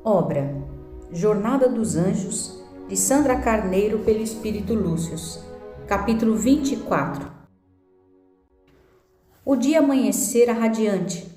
Obra Jornada dos Anjos, de Sandra Carneiro, pelo Espírito Lúcius. Capítulo 24. O dia amanhecera radiante,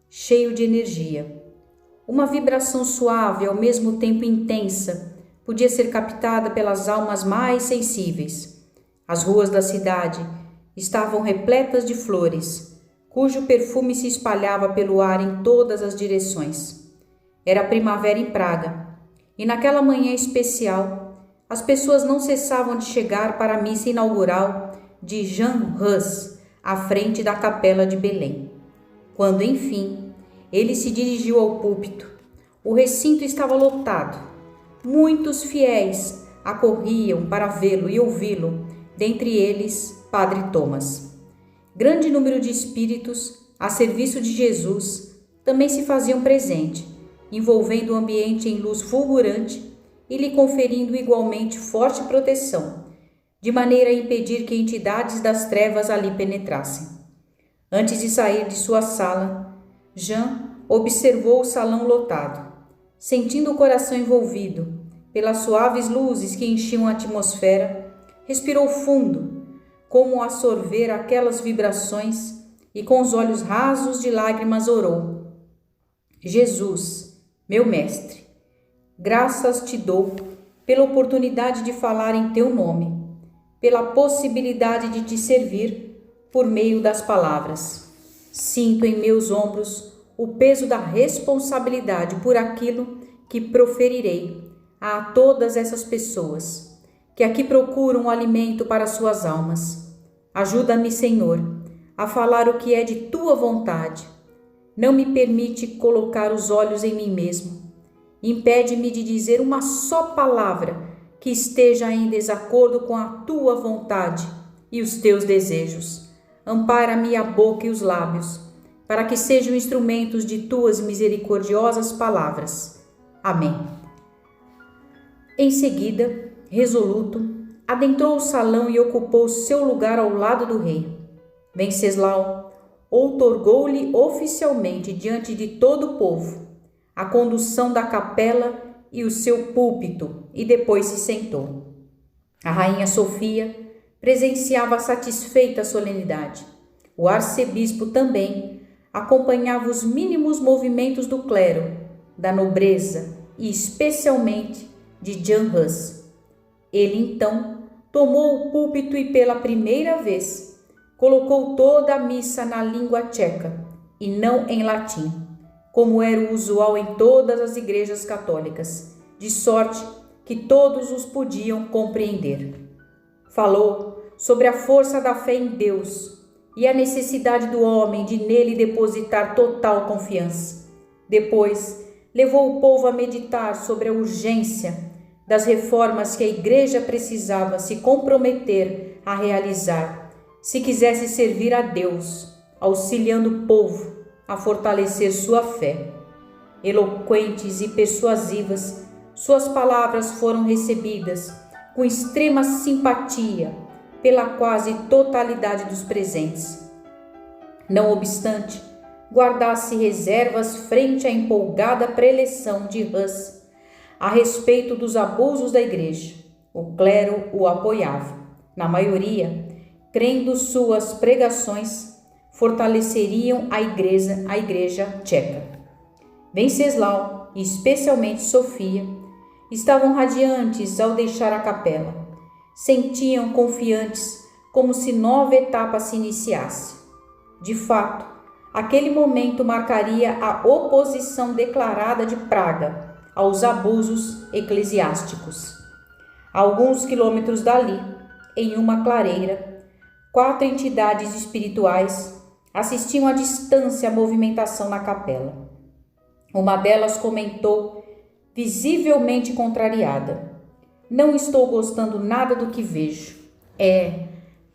cheio de energia. Uma vibração suave, ao mesmo tempo intensa, podia ser captada pelas almas mais sensíveis. As ruas da cidade estavam repletas de flores, cujo perfume se espalhava pelo ar em todas as direções. Era primavera em Praga, e naquela manhã especial, as pessoas não cessavam de chegar para a missa inaugural de Jean Hus, à frente da capela de Belém. Quando, enfim, ele se dirigiu ao púlpito, o recinto estava lotado. Muitos fiéis acorriam para vê-lo e ouvi-lo, dentre eles Padre Thomas. Grande número de espíritos, a serviço de Jesus, também se faziam presente, envolvendo o ambiente em luz fulgurante e lhe conferindo igualmente forte proteção, de maneira a impedir que entidades das trevas ali penetrassem. Antes de sair de sua sala, Jean observou o salão lotado. Sentindo o coração envolvido pelas suaves luzes que enchiam a atmosfera, respirou fundo, como a sorver aquelas vibrações, e com os olhos rasos de lágrimas orou: Jesus, meu mestre, graças te dou pela oportunidade de falar em teu nome, pela possibilidade de te servir por meio das palavras. Sinto em meus ombros o peso da responsabilidade por aquilo que proferirei a todas essas pessoas que aqui procuram alimento para suas almas. Ajuda-me, Senhor, a falar o que é de tua vontade. Não me permite colocar os olhos em mim mesmo. Impede-me de dizer uma só palavra que esteja em desacordo com a tua vontade e os teus desejos. Ampara-me a boca e os lábios, para que sejam instrumentos de tuas misericordiosas palavras. Amém. Em seguida, resoluto, adentrou o salão e ocupou seu lugar ao lado do rei. Venceslau outorgou-lhe oficialmente diante de todo o povo a condução da capela e o seu púlpito, e depois se sentou. A rainha Sofia presenciava satisfeita a solenidade. O arcebispo também acompanhava os mínimos movimentos do clero, da nobreza e especialmente de Jean Hus. Ele então tomou o púlpito e pela primeira vez colocou toda a missa na língua tcheca e não em latim, como era o usual em todas as igrejas católicas, de sorte que todos os podiam compreender. Falou sobre a força da fé em Deus e a necessidade do homem de nele depositar total confiança. Depois, levou o povo a meditar sobre a urgência das reformas que a igreja precisava se comprometer a realizar, se quisesse servir a Deus, auxiliando o povo a fortalecer sua fé. Eloquentes e persuasivas, suas palavras foram recebidas com extrema simpatia pela quase totalidade dos presentes. Não obstante, guardasse reservas frente à empolgada preleção de Hus a respeito dos abusos da igreja. O clero o apoiava, na maioria, crendo suas pregações fortaleceriam a igreja tcheca. Venceslau, e especialmente Sofia, estavam radiantes ao deixar a capela. Sentiam confiantes, como se nova etapa se iniciasse. De fato, aquele momento marcaria a oposição declarada de Praga aos abusos eclesiásticos. A alguns quilômetros dali, em uma clareira, 4 entidades espirituais assistiam à distância à movimentação na capela. Uma delas comentou, visivelmente contrariada: não estou gostando nada do que vejo.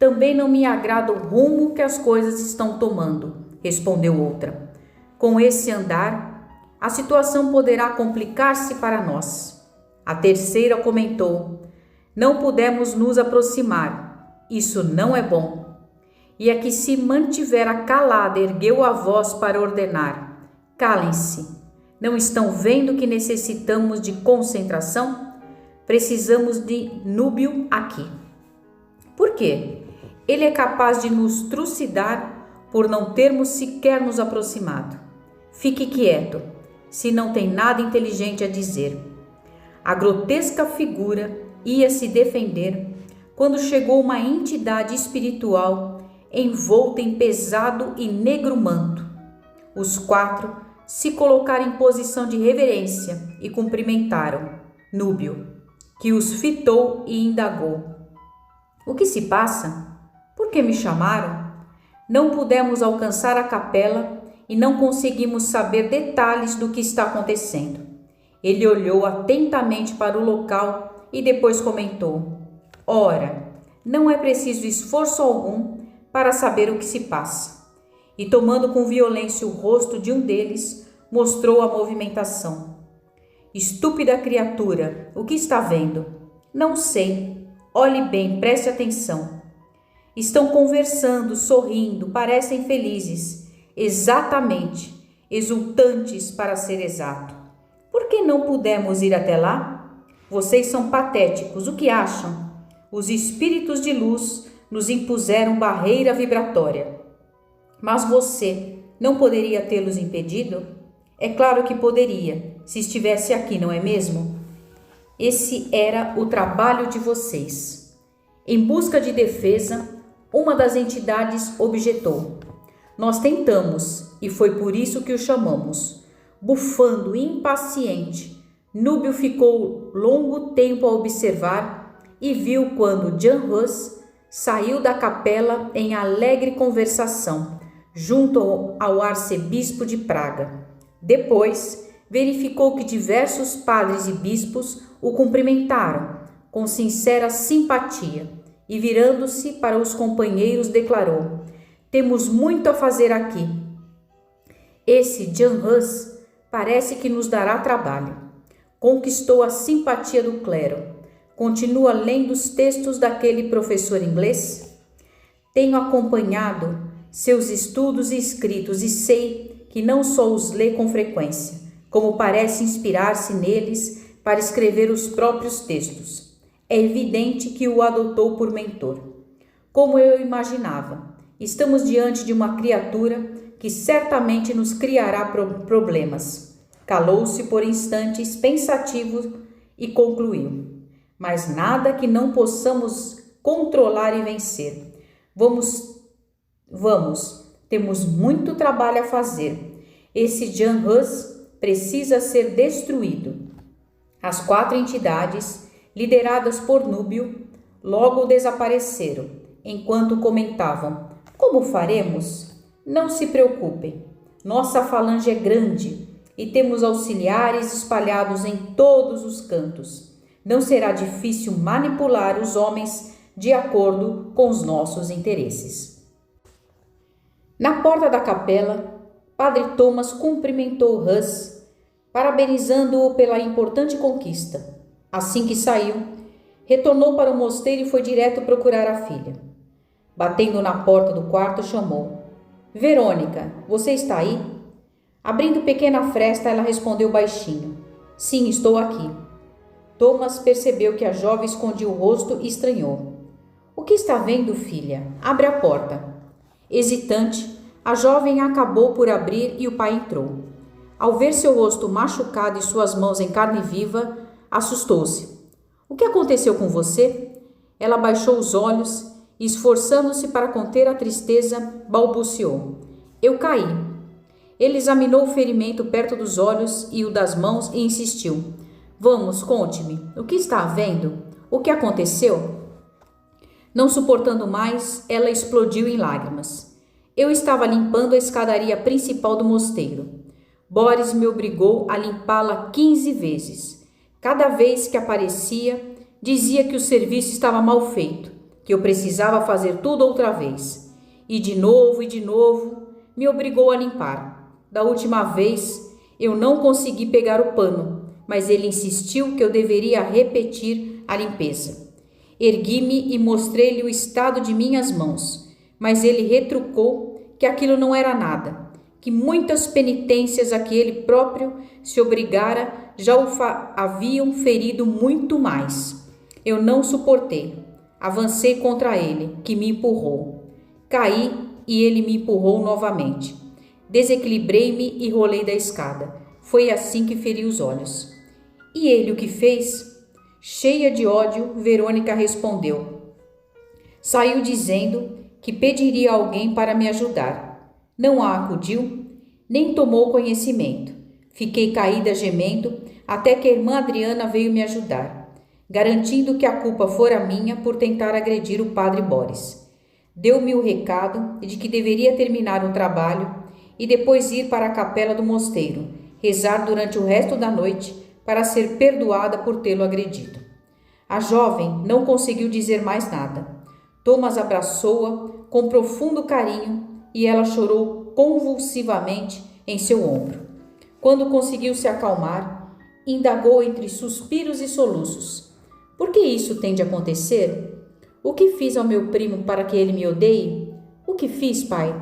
Também não me agrada o rumo que as coisas estão tomando, respondeu outra. Com esse andar, a situação poderá complicar-se para nós. A terceira comentou: não pudemos nos aproximar. Isso não é bom. E a que se mantivera calada ergueu a voz para ordenar: calem-se. Não estão vendo que necessitamos de concentração? Precisamos de Núbio aqui. Por quê? Ele é capaz de nos trucidar por não termos sequer nos aproximado. Fique quieto, se não tem nada inteligente a dizer. A grotesca figura ia se defender quando chegou uma entidade espiritual envolta em pesado e negro manto. Os 4 se colocaram em posição de reverência e cumprimentaram Núbio, que os fitou e indagou: o que se passa? Por que me chamaram? Não pudemos alcançar a capela e não conseguimos saber detalhes do que está acontecendo. Ele olhou atentamente para o local e depois comentou: ora, não é preciso esforço algum para saber o que se passa. E tomando com violência o rosto de um deles, mostrou a movimentação. Estúpida criatura, o que está vendo? Não sei. Olhe bem, preste atenção. Estão conversando, sorrindo, parecem felizes. Exatamente, exultantes para ser exato. Por que não pudemos ir até lá? Vocês são patéticos, o que acham? Os espíritos de luz nos impuseram barreira vibratória. Mas você não poderia tê-los impedido? É claro que poderia, se estivesse aqui, não é mesmo? Esse era o trabalho de vocês. Em busca de defesa, uma das entidades objetou: nós tentamos, e foi por isso que o chamamos. Bufando, impaciente, Núbio ficou longo tempo a observar e viu quando Jan Hus saiu da capela em alegre conversação, junto ao arcebispo de Praga. Depois, verificou que diversos padres e bispos o cumprimentaram com sincera simpatia e, virando-se para os companheiros, declarou: temos muito a fazer aqui. Esse Jan Hus parece que nos dará trabalho. Conquistou a simpatia do clero. Continua lendo os textos daquele professor inglês? Tenho acompanhado seus estudos e escritos e sei que não só os lê com frequência, como parece inspirar-se neles para escrever os próprios textos. É evidente que o adotou por mentor. Como eu imaginava, estamos diante de uma criatura que certamente nos criará problemas. Calou-se por instantes pensativo e concluiu: mas nada que não possamos controlar e vencer. Vamos, temos muito trabalho a fazer. Esse Jan Hus precisa ser destruído. As 4 entidades, lideradas por Núbio, logo desapareceram, enquanto comentavam: como faremos? Não se preocupem, nossa falange é grande e temos auxiliares espalhados em todos os cantos. Não será difícil manipular os homens de acordo com os nossos interesses. Na porta da capela, Padre Thomas cumprimentou Hus, parabenizando-o pela importante conquista. Assim que saiu, retornou para o mosteiro e foi direto procurar a filha. Batendo na porta do quarto, chamou: Verônica, você está aí? Abrindo pequena fresta, ela respondeu baixinho: sim, estou aqui. Thomas percebeu que a jovem escondia o rosto e estranhou. O que está vendo, filha? Abre a porta. Hesitante, a jovem acabou por abrir e o pai entrou. Ao ver seu rosto machucado e suas mãos em carne viva, assustou-se. O que aconteceu com você? Ela baixou os olhos e, esforçando-se para conter a tristeza, balbuciou: eu caí. Ele examinou o ferimento perto dos olhos e o das mãos e insistiu: vamos, conte-me, o que está havendo? O que aconteceu? Não suportando mais, ela explodiu em lágrimas. Eu estava limpando a escadaria principal do mosteiro. Boris me obrigou a limpá-la 15 vezes. Cada vez que aparecia, dizia que o serviço estava mal feito, que eu precisava fazer tudo outra vez. E de novo, me obrigou a limpar. Da última vez, eu não consegui pegar o pano, mas ele insistiu que eu deveria repetir a limpeza. Ergui-me e mostrei-lhe o estado de minhas mãos, mas ele retrucou que aquilo não era nada, que muitas penitências a que ele próprio se obrigara já o haviam ferido muito mais. Eu não suportei. Avancei contra ele, que me empurrou. Caí e ele me empurrou novamente. Desequilibrei-me e rolei da escada. Foi assim que feri os olhos. E ele o que fez? Cheia de ódio, Verônica respondeu. Saiu dizendo que pediria a alguém para me ajudar. Não a acudiu, nem tomou conhecimento. Fiquei caída gemendo, até que a irmã Adriana veio me ajudar, garantindo que a culpa fora minha por tentar agredir o padre Boris. Deu-me o recado de que deveria terminar o trabalho e depois ir para a capela do mosteiro, rezar durante o resto da noite para ser perdoada por tê-lo agredido. A jovem não conseguiu dizer mais nada. Thomas abraçou-a com profundo carinho e ela chorou convulsivamente em seu ombro. Quando conseguiu se acalmar, indagou entre suspiros e soluços. Por que isso tem de acontecer? O que fiz ao meu primo para que ele me odeie? O que fiz, pai?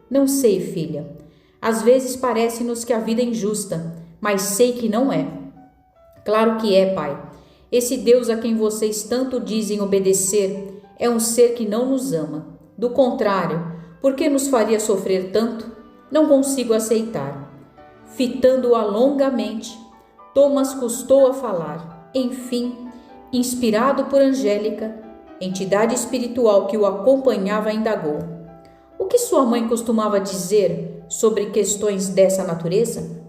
Não sei, filha. Às vezes parece-nos que a vida é injusta, mas sei que não é. Claro que é, pai. Esse Deus a quem vocês tanto dizem obedecer é um ser que não nos ama. Do contrário, por que nos faria sofrer tanto? Não consigo aceitar. Fitando-a longamente, Thomas custou a falar. Enfim, inspirado por Angélica, entidade espiritual que o acompanhava, indagou. O que sua mãe costumava dizer sobre questões dessa natureza?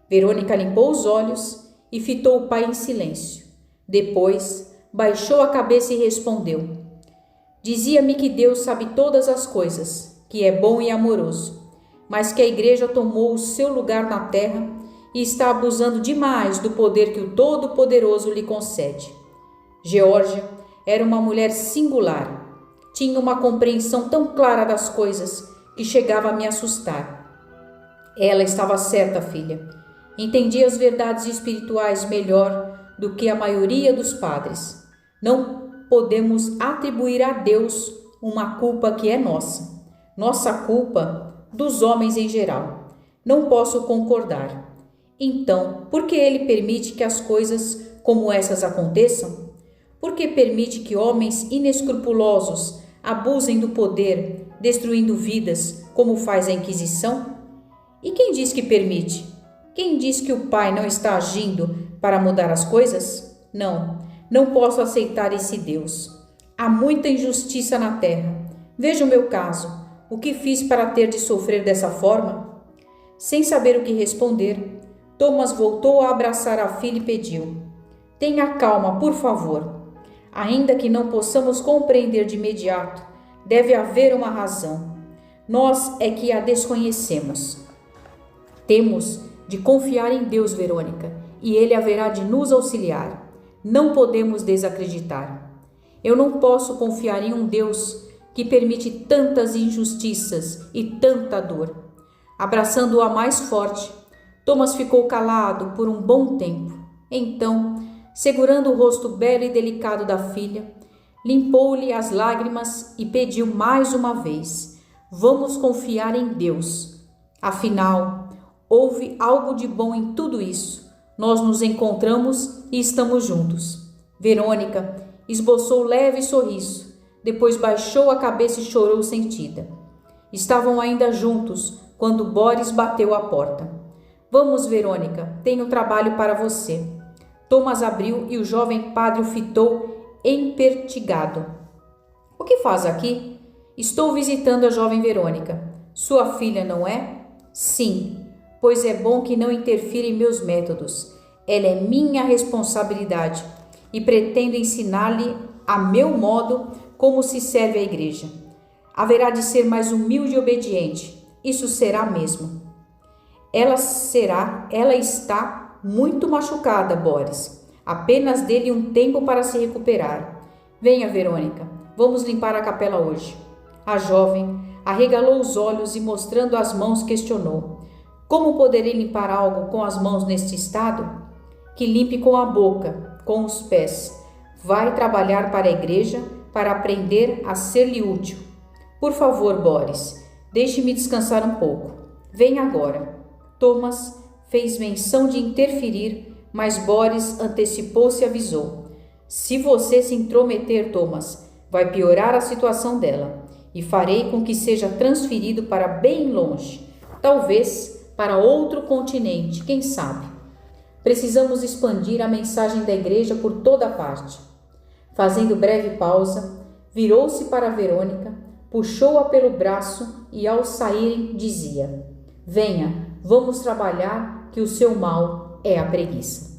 Verônica limpou os olhos e fitou o pai em silêncio. Depois, baixou a cabeça e respondeu. Dizia-me que Deus sabe todas as coisas, que é bom e amoroso, mas que a Igreja tomou o seu lugar na terra e está abusando demais do poder que o Todo-Poderoso lhe concede. Geórgia era uma mulher singular. Tinha uma compreensão tão clara das coisas que chegava a me assustar. Ela estava certa, filha. Entendia as verdades espirituais melhor do que a maioria dos padres. Não podemos atribuir a Deus uma culpa que é nossa. Nossa culpa dos homens em geral. Não posso concordar. Então, por que ele permite que as coisas como essas aconteçam? Por que permite que homens inescrupulosos abusem do poder, destruindo vidas, como faz a Inquisição? E quem diz que permite? Quem diz que o Pai não está agindo para mudar as coisas? Não posso aceitar esse Deus. Há muita injustiça na terra. Veja o meu caso. O que fiz para ter de sofrer dessa forma? Sem saber o que responder, Thomas voltou a abraçar a filha e pediu. Tenha calma, por favor. Ainda que não possamos compreender de imediato, deve haver uma razão. Nós é que a desconhecemos. Temos de confiar em Deus, Verônica, e Ele haverá de nos auxiliar. Não podemos desacreditar. Eu não posso confiar em um Deus que permite tantas injustiças e tanta dor. Abraçando-a mais forte, Thomas ficou calado por um bom tempo. Então, segurando o rosto belo e delicado da filha, limpou-lhe as lágrimas e pediu mais uma vez: vamos confiar em Deus. Afinal, houve algo de bom em tudo isso. Nós nos encontramos e estamos juntos. Verônica esboçou leve sorriso, depois baixou a cabeça e chorou sentida. Estavam ainda juntos quando Boris bateu à porta. Vamos, Verônica, tenho trabalho para você. Thomas abriu e o jovem padre o fitou empertigado. O que faz aqui? Estou visitando a jovem Verônica. Sua filha, não é? Sim, pois é bom que não interfira em meus métodos. Ela é minha responsabilidade e pretendo ensinar-lhe a meu modo como se serve a igreja. Haverá de ser mais humilde e obediente. Isso será mesmo. Ela está muito machucada, Boris. Apenas dê-lhe um tempo para se recuperar. Venha, Verônica, vamos limpar a capela hoje. A jovem arregalou os olhos e, mostrando as mãos, questionou. Como poderei limpar algo com as mãos neste estado? Que limpe com a boca, com os pés. Vai trabalhar para a igreja para aprender a ser-lhe útil. Por favor, Boris, deixe-me descansar um pouco. Vem agora. Thomas fez menção de interferir, mas Boris antecipou-se e avisou. Se você se intrometer, Thomas, vai piorar a situação dela e farei com que seja transferido para bem longe, talvez para outro continente, quem sabe. Precisamos expandir a mensagem da igreja por toda parte. Fazendo breve pausa, virou-se para Verônica, puxou-a pelo braço e, ao saírem, dizia: Venha, vamos trabalhar, que o seu mal é a preguiça.